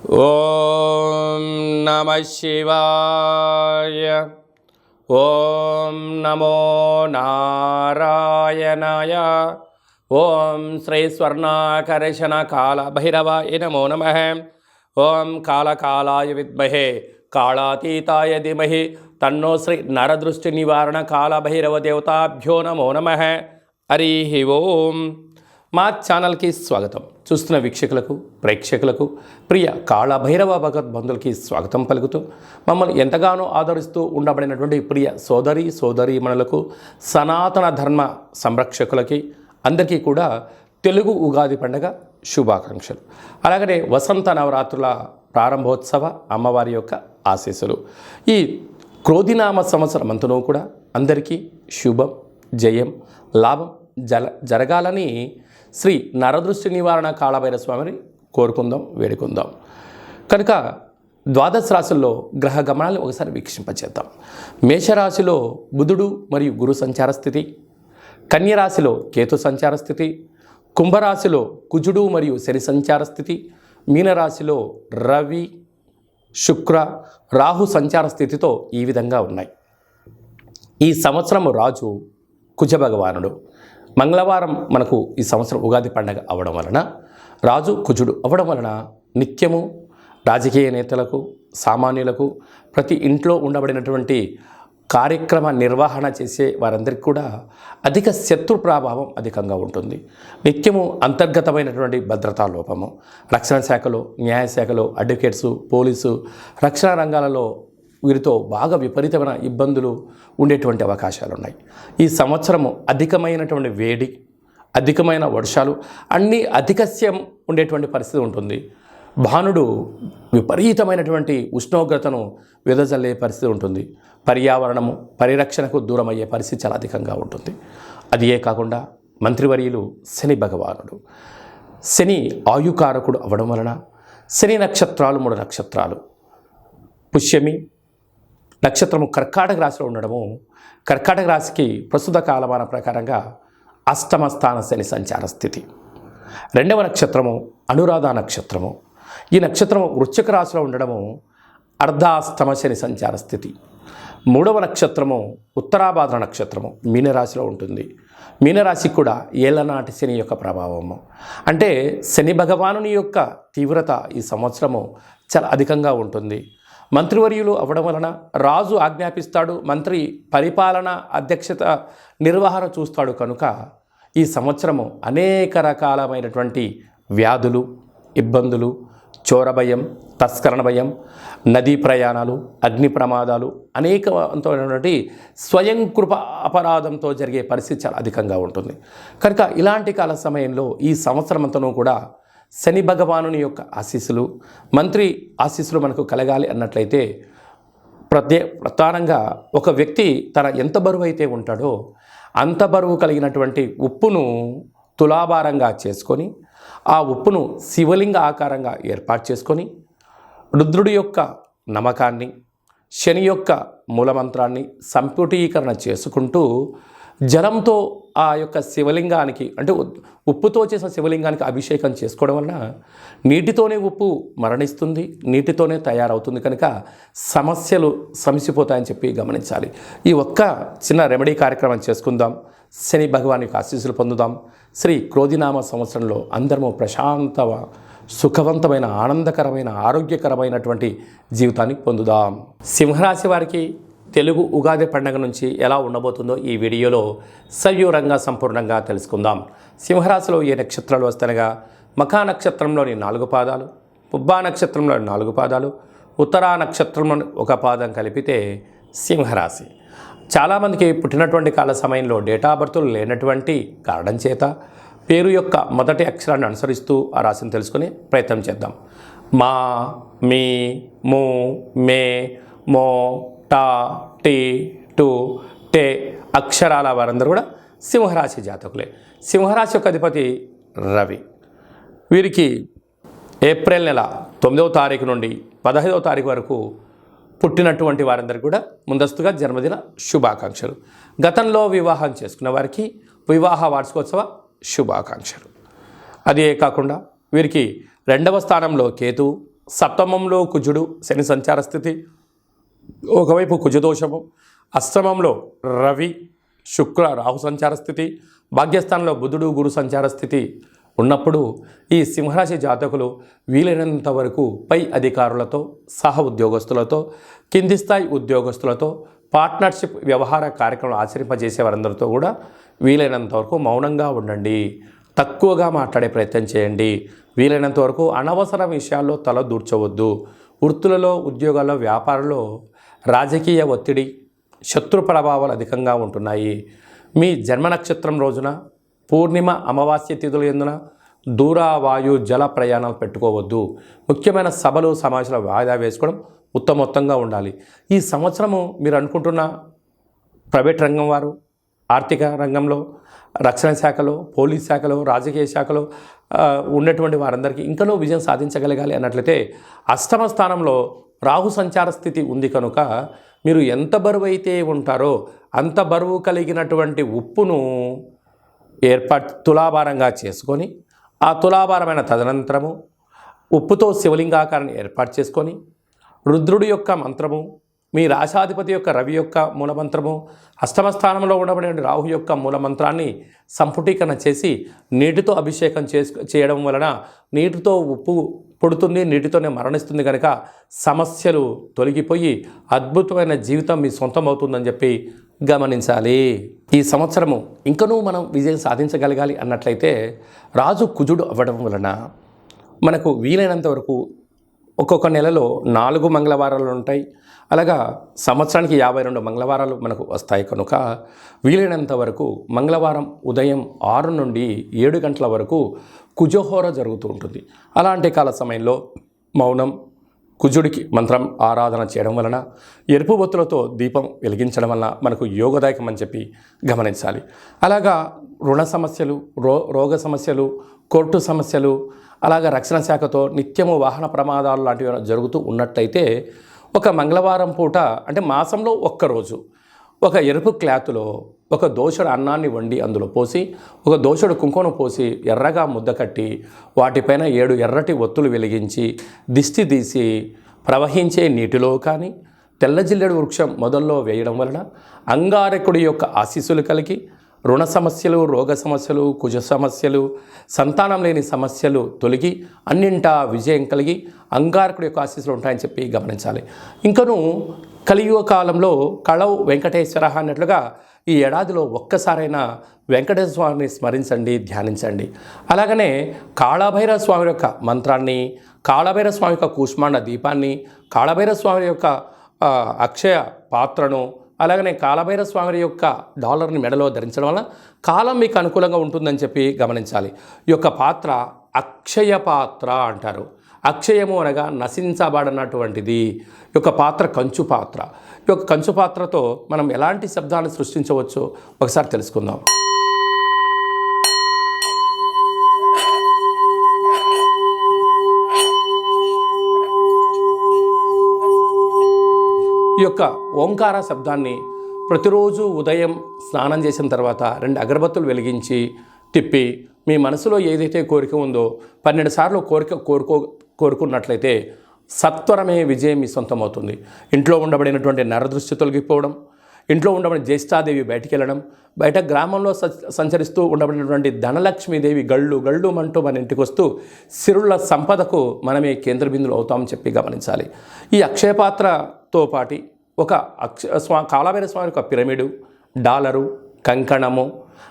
ఓం నమః శివాయ. ఓం నమో నారాయణాయ. ఓం శ్రీ స్వర్ణాకర్షణ కాల భైరవాయ నమో నమః. ఓం కాళకాలాయ విద్మహే కాళాతీతాయ ధీమహి తన్నో శ్రీ నరదృష్టి నివారణ కాల భైరవ దేవతాభ్యో నమో నమః. హరి ఓం. మా ఛానల్కి స్వాగతం. చూస్తున్న వీక్షకులకు, ప్రేక్షకులకు, ప్రియ కాళభైరవ భగవద్బంధులకి స్వాగతం పలుకుతూ మమ్మల్ని ఎంతగానో ఆదరిస్తూ ఉండబడినటువంటి ప్రియ సోదరీమణులకు, సనాతన ధర్మ సంరక్షకులకి అందరికీ కూడా తెలుగు ఉగాది పండుగ శుభాకాంక్షలు. అలాగనే వసంత నవరాత్రుల ప్రారంభోత్సవ అమ్మవారి యొక్క ఆశీస్సులు. ఈ క్రోధినామ సంవత్సరం అంతనూ కూడా అందరికీ శుభం, జయం, లాభం జరగాలని శ్రీ నరదృష్టి నివారణ కాళభైరవ స్వామిని కోరుకుందాం, వేడుకుందాం. కనుక ద్వాదశ రాశుల్లో గ్రహ గమనాలను ఒకసారి వీక్షింపచేద్దాం. మేషరాశిలో బుధుడు మరియు గురు సంచార స్థితి, కన్యరాశిలో కేతు సంచార స్థితి, కుంభరాశిలో కుజుడు మరియు శని సంచార స్థితి, మీనరాశిలో రవి, శుక్ర, రాహు సంచార స్థితితో ఈ విధంగా ఉన్నాయి. ఈ సంవత్సరం రాజు కుజ భగవానుడు. మంగళవారం మనకు ఈ సంవత్సరం ఉగాది పండగ అవ్వడం వలన, రాజు కుజుడు అవ్వడం వలన నిత్యము రాజకీయ నేతలకు, సామాన్యులకు, ప్రతి ఇంట్లో ఉండబడినటువంటి కార్యక్రమ నిర్వహణ చేసే వారందరికీ కూడా అధిక శత్రు ప్రభావం అధికంగా ఉంటుంది. నిత్యము అంతర్గతమైనటువంటి భద్రతా లోపము, రక్షణ శాఖలో, న్యాయశాఖలో, అడ్వకేట్సు, పోలీసు, రక్షణ రంగాలలో వీరితో బాగా విపరీతమైన ఇబ్బందులు ఉండేటువంటి అవకాశాలు ఉన్నాయి. ఈ సంవత్సరము అధికమైనటువంటి వేడి, అధికమైన వర్షాలు, అన్నీ అధికస్యం ఉండేటువంటి పరిస్థితి ఉంటుంది. భానుడు విపరీతమైనటువంటి ఉష్ణోగ్రతను వెదజల్లే పరిస్థితి ఉంటుంది. పర్యావరణము పరిరక్షణకు దూరం అయ్యే పరిస్థితి చాలా అధికంగా ఉంటుంది. అదియే కాకుండా మంత్రివర్యులు శని భగవానుడు. శని ఆయుకారకుడు అవ్వడం వలన శని నక్షత్రాలు 3 నక్షత్రాలు, పుష్యమి నక్షత్రము కర్కాటక రాశిలో ఉండడము, కర్కాటక రాశికి ప్రస్తుత కాలమాన ప్రకారంగా అష్టమ స్థాన శని సంచార స్థితి. 2వ నక్షత్రము అనురాధ నక్షత్రము. ఈ నక్షత్రము వృశ్చిక రాశిలో ఉండడము అర్ధాష్టమ శని సంచార స్థితి. 3వ నక్షత్రము ఉత్తరాభాద్ర నక్షత్రము మీనరాశిలో ఉంటుంది. మీనరాశికి కూడా ఏళ్ళనాటి శని యొక్క ప్రభావము. అంటే శని భగవానుని యొక్క తీవ్రత ఈ సంవత్సరము చాలా అధికంగా ఉంటుంది. మంత్రివర్యులు అవ్వడం వలన రాజు ఆజ్ఞాపిస్తాడు, మంత్రి పరిపాలన అధ్యక్షత నిర్వహణ చూస్తాడు. కనుక ఈ సంవత్సరము అనేక రకాలమైనటువంటి వ్యాధులు, ఇబ్బందులు, చోర భయం, తస్కరణ భయం, నదీ ప్రయాణాలు, అగ్ని ప్రమాదాలు, అనేకమైనటువంటి స్వయం కృప అపరాధంతో జరిగే పరిస్థితి చాలా అధికంగా ఉంటుంది. కనుక ఇలాంటి కాల సమయంలో ఈ సంవత్సరం అంతనూ కూడా శని భగవానుని యొక్క ఆశీస్సులు, మంత్రి ఆశీస్సులు మనకు కలగాలి అన్నట్లయితే ప్రధానంగా ఒక వ్యక్తి తన ఎంత బరువు అయితే ఉంటాడో అంత బరువు కలిగినటువంటి ఉప్పును తులాభారంగా చేసుకొని, ఆ ఉప్పును శివలింగ ఆకారంగా ఏర్పాటు చేసుకొని, రుద్రుడి యొక్క నమ్మకాన్ని, శని యొక్క మూలమంత్రాన్ని సంపుటీకరణ చేసుకుంటూ జలంతో ఆ యొక్క శివలింగానికి, అంటే ఉప్పుతో చేసిన శివలింగానికి అభిషేకం చేసుకోవడం వలన నీటితోనే ఉప్పు మరణిస్తుంది, నీటితోనే తయారవుతుంది. కనుక సమస్యలు సమసిపోతాయని చెప్పి గమనించాలి. ఈ ఒక్క చిన్న రెమెడీ కార్యక్రమం చేసుకుందాం. శని భగవాన్ యొక్క ఆశీస్సులు పొందుదాం. శ్రీ క్రోధినామ సంవత్సరంలో అందరము ప్రశాంత, సుఖవంతమైన, ఆనందకరమైన, ఆరోగ్యకరమైనటువంటి జీవితాన్ని పొందుదాం. సింహరాశి వారికి తెలుగు ఉగాది పండుగ నుంచి ఎలా ఉండబోతుందో ఈ వీడియోలో సవివరంగా సంపూర్ణంగా తెలుసుకుందాం. సింహరాశిలో ఏ నక్షత్రాలు వస్తాయనగా మఖా నక్షత్రంలోని 4 పాదాలు, పుబ్బా నక్షత్రంలోని 4 పాదాలు, ఉత్తరా నక్షత్రంలోని 1 పాదం కలిపితే సింహరాశి. చాలామందికి పుట్టినటువంటి కాల సమయంలో డేటా బర్తులు లేనటువంటి కారణం చేత పేరు యొక్క మొదటి అక్షరాన్ని అనుసరిస్తూ ఆ రాశిని తెలుసుకునే ప్రయత్నం చేద్దాం. మా, మీ, ము, మే, మో, టా, టీ, టు, టే అక్షరాల వారందరూ కూడా సింహరాశి జాతకులే. సింహరాశి యొక్క అధిపతి రవి. వీరికి ఏప్రిల్ నెల 9వ తారీఖు నుండి 15వ తారీఖు వరకు పుట్టినటువంటి వారందరికీ కూడా ముందస్తుగా జన్మదిన శుభాకాంక్షలు. గతంలో వివాహం చేసుకున్న వారికి వివాహ వార్షికోత్సవ శుభాకాంక్షలు. అదే కాకుండా వీరికి 2వ స్థానంలో కేతు, సప్తమంలో కుజుడు శని సంచార స్థితి, ఒకవైపు కుజదోషము, అష్టమంలో రవి శుక్ర రాహు సంచార స్థితి, భాగ్యస్థానంలో బుధుడు గురు సంచార స్థితి ఉన్నప్పుడు ఈ సింహరాశి జాతకులు వీలైనంత వరకు పై అధికారులతో, సహ ఉద్యోగస్తులతో, కింది స్థాయి ఉద్యోగస్తులతో, పార్ట్నర్షిప్ వ్యవహార కార్యక్రమాలు ఆచరింపజేసే వారందరితో కూడా వీలైనంత వరకు మౌనంగా ఉండండి. తక్కువగా మాట్లాడే ప్రయత్నం చేయండి. వీలైనంత వరకు అనవసర విషయాల్లో తల దూర్చవద్దు. వృత్తులలో, ఉద్యోగాల్లో, వ్యాపారంలో రాజకీయ ఒత్తిడి, శత్రు ప్రభావాలు అధికంగా ఉంటున్నాయి. మీ జన్మ నక్షత్రం రోజున పూర్ణిమ అమావాస్య తిథులు ఎందున దూర వాయు జల ప్రయాణాలు పెట్టుకోవద్దు. ముఖ్యమైన సభలు సమావేశాలు వాయిదా వేసుకోవడం ఉత్తమోత్తంగా ఉండాలి. ఈ సంవత్సరము మీరు అనుకుంటున్న ప్రైవేట్ రంగం వారు, ఆర్థిక రంగంలో, రక్షణ శాఖలో, పోలీస్ శాఖలో, రాజకీయ శాఖలో ఉన్నటువంటి వారందరికీ ఇంకనూ విజయం సాధించగలగాలి అన్నట్లయితే అష్టమ స్థానంలో రాహు సంచార స్థితి ఉంది కనుక మీరు ఎంత బరువు అయితే ఉంటారో అంత బరువు కలిగినటువంటి ఉప్పును తులాభారంగా చేసుకొని ఆ తులాభారమైన తదనంతరము ఉప్పుతో శివలింగాకారాన్ని ఏర్పాటు చేసుకొని రుద్రుడి యొక్క మంత్రము, మీ రాశాధిపతి యొక్క రవి యొక్క మూలమంత్రము, అష్టమ స్థానంలో ఉండబడే రాహు యొక్క మూలమంత్రాన్ని సంపుటీకరణ చేసి నీటితో అభిషేకం చేయడం వలన నీటితో ఉప్పు పుడుతుంది, నీటితోనే మరణిస్తుంది కనుక సమస్యలు తొలగిపోయి అద్భుతమైన జీవితం మీ సొంతం అవుతుందని చెప్పి గమనించాలి. ఈ సంవత్సరము ఇంకనూ మనం విజయం సాధించగలగాలి అన్నట్లయితే రాజు కుజుడు అవ్వడం వలన మనకు వీలైనంత వరకు ఒక్కొక్క నెలలో 4 మంగళవారాలు ఉంటాయి. అలాగా సంవత్సరానికి 52 మంగళవారాలు మనకు వస్తాయి కనుక వీలైనంత వరకు మంగళవారం ఉదయం 6 నుండి 7 గంటల వరకు కుజహోర జరుగుతూ ఉంటుంది. అలాంటి కాల సమయంలో మౌనం, కుజుడికి మంత్రం ఆరాధన చేయడం వలన, ఎరుపు బొత్తులతో దీపం వెలిగించడం వలన మనకు యోగదాయకం అని చెప్పి గమనించాలి. అలాగా రుణ సమస్యలు, రోగ సమస్యలు, కోర్టు సమస్యలు, అలాగా రక్షణ శాఖతో నిత్యము వాహన ప్రమాదాలు లాంటివి జరుగుతూ ఉన్నట్టయితే ఒక మంగళవారం పూట అంటే మాసంలో ఒక్కరోజు ఒక ఎరుపు క్లాతులో ఒక దోషుడు అన్నాన్ని వండి అందులో పోసి, ఒక దోషుడు కుంకుమను పోసి ఎర్రగా ముద్ద కట్టి వాటిపైన 7 ఎర్రటి ఒత్తులు వెలిగించి దిష్టి తీసి ప్రవహించే నీటిలో కానీ తెల్ల జిల్లెడు వృక్షం మొదల్లో వేయడం వలన అంగారకుడి యొక్క ఆశీస్సులు కలిగి రుణ సమస్యలు, రోగ సమస్యలు, కుజ సమస్యలు, సంతానం లేని సమస్యలు తొలగి అన్నింటా విజయం కలిగి అంగారకుడి యొక్క ఆశీస్సులు ఉంటాయని చెప్పి గమనించాలి. ఇంకనూ కలియుగ కాలంలో కళవు వెంకటేశ్వర అన్నట్లుగా ఈ ఏడాదిలో ఒక్కసారైనా వెంకటేశ్వర స్వామిని స్మరించండి, ధ్యానించండి. అలాగనే కాళభైరవ స్వామి యొక్క మంత్రాన్ని, కాళభైరవ స్వామి యొక్క కూష్మాండ దీపాన్ని, కాళభైరవ స్వామి యొక్క అక్షయ పాత్రను, అలాగనే కాళభైరవ స్వామి యొక్క డాలర్ని మెడలో ధరించడం వల్ల కాలం మీకు అనుకూలంగా ఉంటుందని చెప్పి గమనించాలి. ఈ యొక్క పాత్ర అక్షయ పాత్ర అంటారు. అక్షయము అనగా నశించబడినటువంటిది. ఈ యొక్క పాత్ర కంచు పాత్ర. ఈ యొక్క కంచు పాత్రతో మనం ఎలాంటి శబ్దాన్ని సృష్టించవచ్చో ఒకసారి తెలుసుకుందాం. ఈ యొక్క ఓంకార శబ్దాన్ని ప్రతిరోజు ఉదయం స్నానం చేసిన తర్వాత 2 అగరబత్తులు వెలిగించి తిప్పి మీ మనసులో ఏదైతే కోరిక ఉందో 12 సార్లు కోరుకున్నట్లయితే సత్వరమే విజయం మీ సొంతమవుతుంది. ఇంట్లో ఉండబడినటువంటి నరదృష్టి తొలగిపోవడం, ఇంట్లో ఉండబడిన జ్యేష్ఠాదేవి బయటికి వెళ్ళడం, బయట గ్రామంలో సంచరిస్తూ ఉండబడినటువంటి ధనలక్ష్మీదేవి గళ్ళు గళ్ళు అంటూ మన ఇంటికి వస్తూ సిరుల సంపదకు మనమే కేంద్ర బిందులు అవుతామని చెప్పి గమనించాలి. ఈ అక్షయపాత్రతో పాటు ఒక కాళభైరవ స్వామి యొక్క పిరమిడు, డాలరు, కంకణము,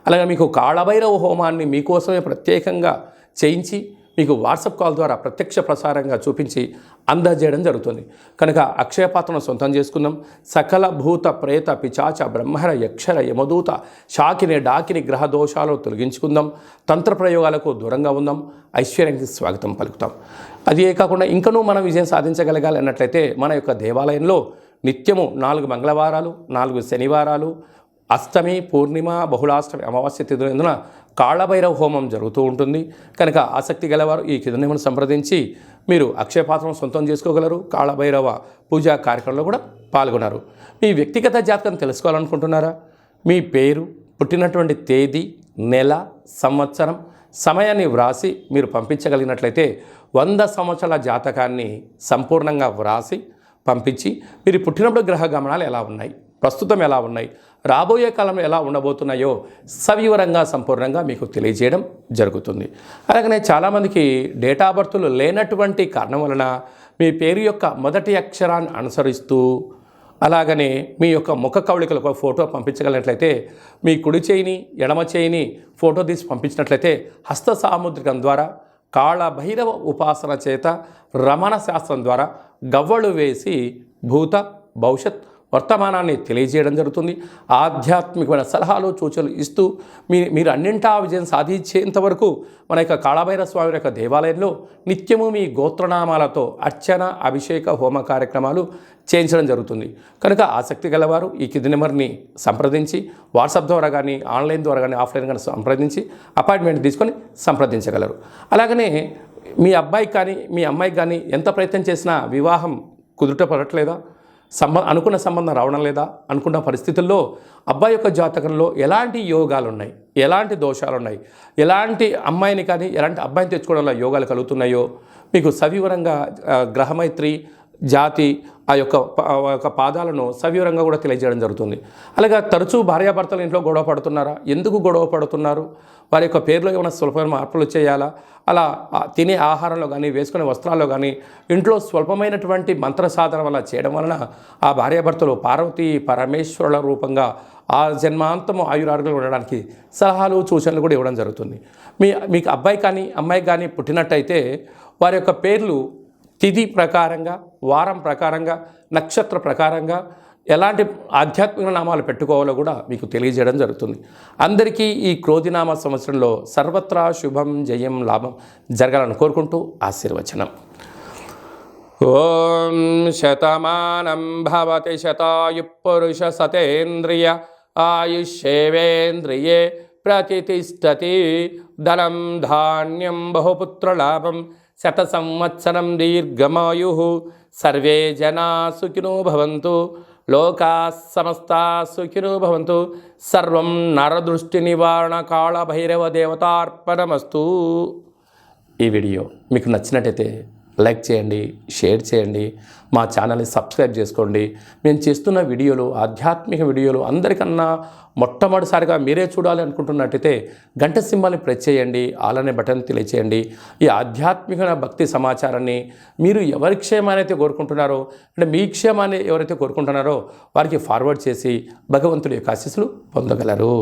అలాగే మీకు కాళభైరవ హోమాన్ని మీకోసమే ప్రత్యేకంగా చేయించి మీకు వాట్సాప్ కాల్ ద్వారా ప్రత్యక్ష ప్రసారంగా చూపించి అందజేయడం జరుగుతుంది. కనుక అక్షయపాత్రను సొంతం చేసుకుందాం. సకల భూత ప్రేత పిచాచ బ్రహ్మర యక్షర యమదూత శాకిని డాకిని గ్రహ దోషాలు తొలగించుకుందాం. తంత్ర ప్రయోగాలకు దూరంగా ఉందాం. ఐశ్వర్యానికి స్వాగతం పలుకుతాం. అదే కాకుండా ఇంకనూ మనం విజయం సాధించగలగాలి అన్నట్లయితే మన యొక్క దేవాలయంలో నిత్యము 4 మంగళవారాలు, 4 శనివారాలు, అష్టమి, పూర్ణిమ, బహుళాష్టమి, అమావాస్య తిథులందున కాళభైరవ హోమం జరుగుతూ ఉంటుంది. కనుక ఆసక్తి గలవారు ఈ కిందనేమను సంప్రదించి మీరు అక్షయపాత్రను సొంతం చేసుకోగలరు. కాళభైరవ పూజా కార్యక్రమంలో కూడా పాల్గొన్నారు. మీ వ్యక్తిగత జాతకం తెలుసుకోవాలనుకుంటున్నారా? మీ పేరు, పుట్టినటువంటి తేదీ, నెల, సంవత్సరం, సమయాన్ని వ్రాసి మీరు పంపించగలిగినట్లయితే 100 సంవత్సరాల జాతకాన్ని సంపూర్ణంగా వ్రాసి పంపించి మీరు పుట్టినప్పుడు గ్రహ గమనాలు ఎలా ఉన్నాయి, ప్రస్తుతం ఎలా ఉన్నాయి, రాబోయే కాలంలో ఎలా ఉండబోతున్నాయో సవివరంగా సంపూర్ణంగా మీకు తెలియజేయడం జరుగుతుంది. అలాగనే చాలామందికి డేటా బర్త్లు లేనటువంటి కారణం వలన మీ పేరు యొక్క మొదటి అక్షరాన్ని అనుసరిస్తూ అలాగనే మీ యొక్క ముఖ కవళికలు ఒక ఫోటో పంపించగలిగినట్లయితే మీ కుడి చేయిని ఎడమ చేయిని ఫోటో తీసి పంపించినట్లయితే హస్త సాముద్రికం ద్వారా కాళభైరవ ఉపాసన చేత రమణ శాస్త్రం ద్వారా గవ్వలు వేసి భూత భవిష్యత్ వర్తమానాన్ని తెలియజేయడం జరుగుతుంది. ఆధ్యాత్మికమైన సలహాలు సూచనలు ఇస్తూ మీరు అన్నింటా విజయం సాధించేంత వరకు మన యొక్క కాళభైరవ స్వామి యొక్క దేవాలయంలో నిత్యము మీ గోత్రనామాలతో అర్చన అభిషేక హోమ కార్యక్రమాలు చేయించడం జరుగుతుంది. కనుక ఆసక్తి గలవారు ఈ కింది నెంబర్ని సంప్రదించి వాట్సాప్ ద్వారా కానీ ఆన్లైన్ ద్వారా కానీ ఆఫ్లైన్ కానీ సంప్రదించి అపాయింట్మెంట్ తీసుకొని సంప్రదించగలరు. అలాగనే మీ అబ్బాయికి కానీ మీ అమ్మాయికి కానీ ఎంత ప్రయత్నం చేసినా వివాహం కుదుట పడట్లేదా, అనుకున్న సంబంధం రావడం లేదా అనుకున్న పరిస్థితుల్లో అబ్బాయి యొక్క జాతకంలో ఎలాంటి యోగాలు ఉన్నాయి, ఎలాంటి దోషాలు ఉన్నాయి, ఎలాంటి అమ్మాయిని కానీ ఎలాంటి అబ్బాయిని తెచ్చుకోవడంలో యోగాలు కలుగుతున్నాయో మీకు సవివరంగా గ్రహమైత్రి జాతి ఆ యొక్క పాదాలను సవివరంగా కూడా తెలియజేయడం జరుగుతుంది. అలాగే తరచూ భార్యాభర్తలు ఇంట్లో గొడవ పడుతున్నారా, ఎందుకు గొడవ పడుతున్నారు, వారి యొక్క పేర్లో ఏమైనా స్వల్పమైన మార్పులు చేయాలా, అలా తినే ఆహారంలో కానీ వేసుకునే వస్త్రాల్లో కానీ ఇంట్లో స్వల్పమైనటువంటి మంత్ర సాధన వల్ల చేయడం వలన ఆ భార్యాభర్తలు పార్వతీ పరమేశ్వరుల రూపంగా ఆ జన్మాంతము ఆయురారోగ్యాలు ఉండడానికి సలహాలు సూచనలు కూడా ఇవ్వడం జరుగుతుంది. మీకు అబ్బాయి కానీ అమ్మాయి కానీ పుట్టినట్టయితే వారి యొక్క పేర్లు తిథి ప్రకారంగా, వారం ప్రకారంగా, నక్షత్ర ప్రకారంగా ఎలాంటి ఆధ్యాత్మిక నామాలు పెట్టుకోవాలో కూడా మీకు తెలియజేయడం జరుగుతుంది. అందరికీ ఈ క్రోధినామ సంవత్సరంలో సర్వత్రా శుభం జయం లాభం జరగాలని కోరుకుంటూ ఆశీర్వచనం. ఓం శతమానం భవతి శతాయు పురుష సతేంద్రియ ఆయుష్యేవేంద్రియే ప్రతిష్టతి ధనం ధాన్యం బహుపుత్రలాభం శత సంవత్సరం దీర్ఘమాయు సర్వే జనా సుఖినో భవంతు లోకా సమస్తా సుఖినో భవంతు సర్వం నరదృష్టి నివారణ కాళభైరవ దేవతార్పణమస్తు. ఈ వీడియో మీకు నచ్చినట్టయితే లైక్ చేయండి, షేర్ చేయండి, మా ఛానల్ని సబ్స్క్రైబ్ చేసుకోండి. మేము చేస్తున్న వీడియోలు ఆధ్యాత్మిక వీడియోలు అందరికన్నా మొట్టమొదటిసారిగా మీరే చూడాలి అనుకుంటున్నట్టయితే గంట సింబల్ని ప్రెస్ చేయండి, ఆల్ అనే బటన్ తెలియచేయండి. ఈ ఆధ్యాత్మిక భక్తి సమాచారాన్ని మీరు ఎవరి క్షేమాన్ని అయితే కోరుకుంటున్నారో అంటే మీ క్షేమాన్ని ఎవరైతే కోరుకుంటున్నారో వారికి ఫార్వర్డ్ చేసి భగవంతుడి యొక్క ఆశీస్సులు పొందగలరు.